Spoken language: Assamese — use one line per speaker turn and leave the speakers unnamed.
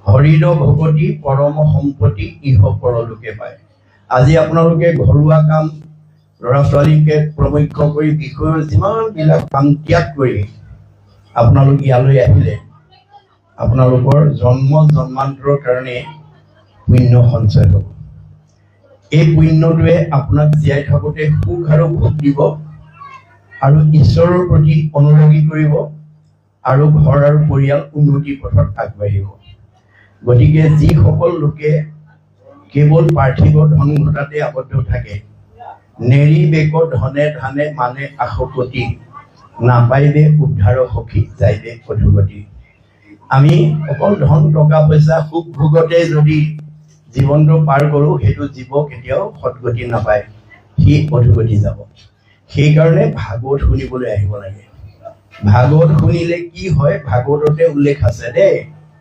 হৰিৰ ভগতি পৰম সম্পত্তি ইহ পৰলোকে পায়। আজি আপোনালোকে ঘৰুৱা কাম ল'ৰা ছোৱালীকে প্ৰমুখ্য কৰি বিষয়ৰ যিমানবিলাক কাম ত্যাগ কৰি আপোনালোক ইয়ালৈ আহিলে, আপোনালোকৰ জন্ম জন্মান্তৰৰ কাৰণে পুণ্য সঞ্চয় হ'ব। এই পুণ্যটোৱে আপোনাক জীয়াই থাকোঁতে সুখ আৰু ভোগ দিব আৰু ঈশ্বৰৰ প্ৰতি অনুৰাগী কৰিব আৰু ঘৰ আৰু পৰিয়াল উন্নতিৰ পথত আগবাঢ়িব। গতিকে যিসকল লোকে কেৱল পাৰ্থিৱ ধন ঘটাতে আবদ্ধ থাকে, নেৰি বেক ধনে ধানে মানে আশকতি, নাপাইবে উদ্ধাৰ সখী যাইবে অধোগতি। আমি অকল ধন টকা পইচা সুখ ভোগতে যদি জীৱনটো পাৰ কৰোঁ, সেইটো জীৱ কেতিয়াও সদগতি নাপায়, সি অধোগতি যাব। সেইকাৰণে ভাগৱত শুনিবলৈ আহিব লাগে। ভাগৱত শুনিলে কি হয় ভাগৱততে উল্লেখ আছে দেই।